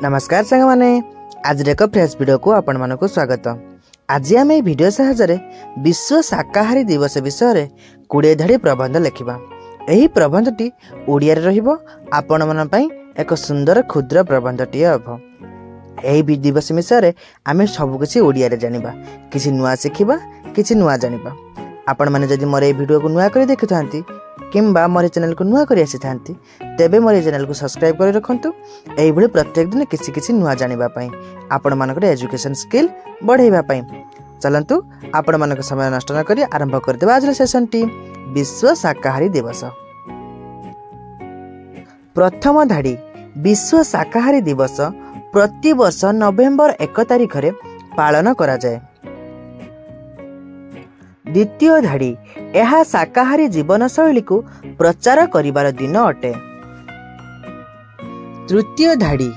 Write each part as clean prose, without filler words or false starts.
नमस्कार सांग माने आज एक फ्रेश वीडियो को आपण मानक स्वागत। आज आम भिडियो साहाय्य विश्व शाकाहारी दिवस विषय 20 धाड़ी प्रबंध लिखा। यही प्रबंधटी ओडिया रहिबो आपण मन पई एक सुंदर क्षुद्र प्रबंधटी हम। यही दिवस विषय आम सबकिछि ओडिया रे जानिबा, किछि नुआ सिखिबा, किछि नुआ जानिबा। आपण माने जदि मोर वीडियो को नुआ करी देखुथांती किंबा मोर चैनल को नुआ करी आसीथांती तेबे मोर चैनल को सब्सक्राइब करी रखंतु। एही भली प्रत्येक दिन किछि किछि नुआ जानिबा पई आपण मानकर एजुकेशन स्किल बढ़ाइबा पई। चलंतु आपण मानक समय नष्ट न करी आरंभ कर देबा आज सेशन टी विश्व शाकाहारी दिवस। प्रथम धाड़ी विश्व शाकाहारी दिवस प्रति वर्ष नवेम्बर 1 तारिख रे पालन करा जाए। द्वितीय धाड़ी यह शाकाहारी जीवन शैली को प्रचार करिवार दिन अटे। तृतीय धाड़ी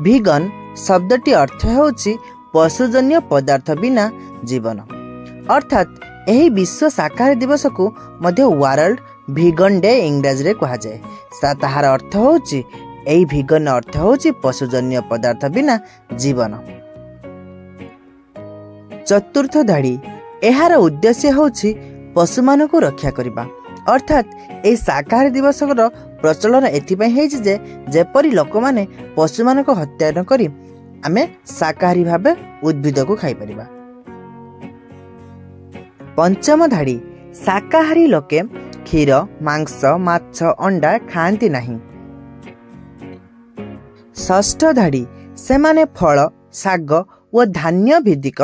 वीगन शब्दटी अर्थ होछि पशुजन्य पदार्थ बिना जीवन, अर्थात यही विश्व शाकाहारी दिवस को मध्य वर्ल्ड वीगन डे इंग्रजी रे कहा जाए। ताहार अर्थ होछि एही वीगन अर्थ होछि पशुजन्य पदार्थ बिना जीवन। चतुर्थ धाड़ी एहार उद्देश्य होछि पशु मान को रक्षा करबा, अर्थात ए शाकाहारी दिवस प्रचलन एथिपई हेछि जे जेपरि लोक माने पशु मान को हत्या न करी आमे शाकाहारी भाबे उद्भिद को खाई परिबा। पंचम धाड़ी शाकाहारी लोके क्षीर, मांस, माछ, अंडा खांती नहीं। षष्ठ धाड़ी सेमाने फल, शाग और धान्य भित्तिक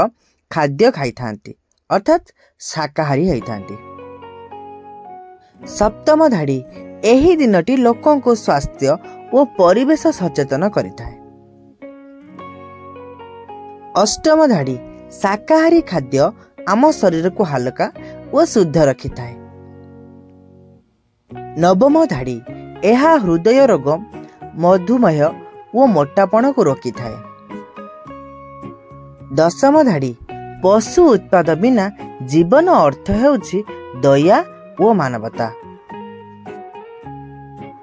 खाद्य खाई थांती, अर्थात शाकाहारी होई थांती। सप्तम धाड़ी एही दिनटी लोकों को स्वास्थ्य और परिवेश सचेतन करिथाए। अष्टम धाड़ी शाकाहारी खाद्य आम शरीर को हल्का और शुद्ध रखिथाए। नवम धाड़ी एहा हृदय रोग, मधुमेह और मोटापण को रोकिथाए। दशम धाड़ी पशु उत्पाद बिना जीवन अर्थ हेउछि दया और मानवता।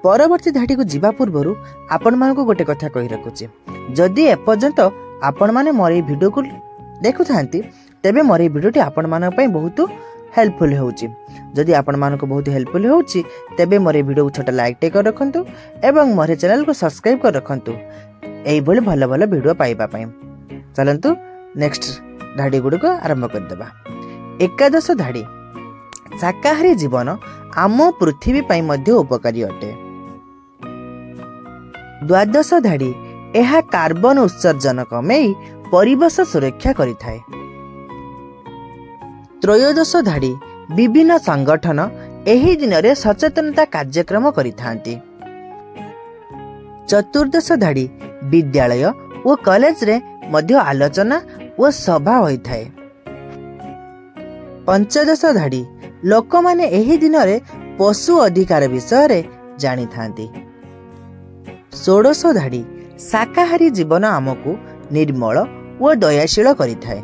परवर्ती धाड़ी को जीवा पूर्व आपण मान को गोटे कथा कहि रखुछि, जदि एपर्यंत आपण माने मोर वीडियो को देखु थांती तेबे मोर वीडियोटी आपण मान पई बहुत हेल्पफुल होउछि। जदि आपण मान को बहुत हेल्पफुल होउछि तेबे मोर वीडियो को छोटा लाइक टे कर रखंतु एवं मोर चैनल को सब्सक्राइब कर रखंतु एई भली भल भल वीडियो पाइबा पई। चलंतु नेक्स्ट धाड़ी गुड़िक आरंभ करदेबा। एकादश धाड़ी शाकाहारी जीवन आम पृथ्वी पई मध्य उपकारी अटे। द्वादश धाड़ी यह कार्बन उत्सर्जन कमेई परिवेश सुरक्षा करिथाए। त्रयोदश धाड़ी विभिन्न संगठन एही दिन रे सचेतनता कार्यक्रम करिथांती। चतुर्दश धाड़ी विद्यालय और कॉलेज रे मध्य आलोचना और सभा होइथाए। पंचदश धाड़ी लोक माने एही दिन रे पशु अधिकार विषय रे जानी थांती। षोडश धाड़ी शाकाहारी जीवन आमको निर्मल और दयाशील करिथाए।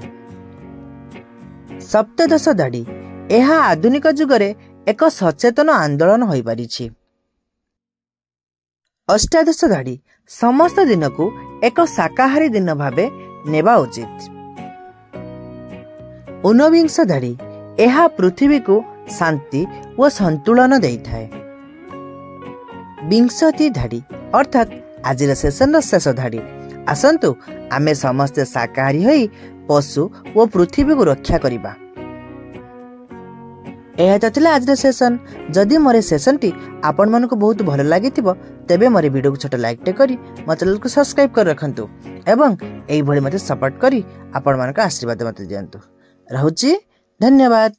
सप्तदश धाड़ी यह आधुनिक जुग रे एक सचेतन आंदोलन होई पारिछि। अष्टादश धाड़ी समस्त दिन को एक शाकाहारी दिन भावे नेबा उचित। ऊनविंश धाड़ी यह पृथ्वी को शांति और संतुलन देइथाए। विंशति धाड़ी अर्थात आज सेशन शेष धाड़ी आसंतु आमे समस्त शाकाहारी होई पशु और पृथ्वी को रक्षा करिबा। एहा तथिला आज सेशन। जदि मोर सेशन टी आपण मन को बहुत भल लागिथिबो तेबे मोर वीडियो को छोटा लाइक टे करी मो चैनल को सब्सक्राइब कर रखंतु एवं एई भली मते सपोर्ट करी आपण मन का आशीर्वाद मते दियंतु। रहउची, धन्यवाद।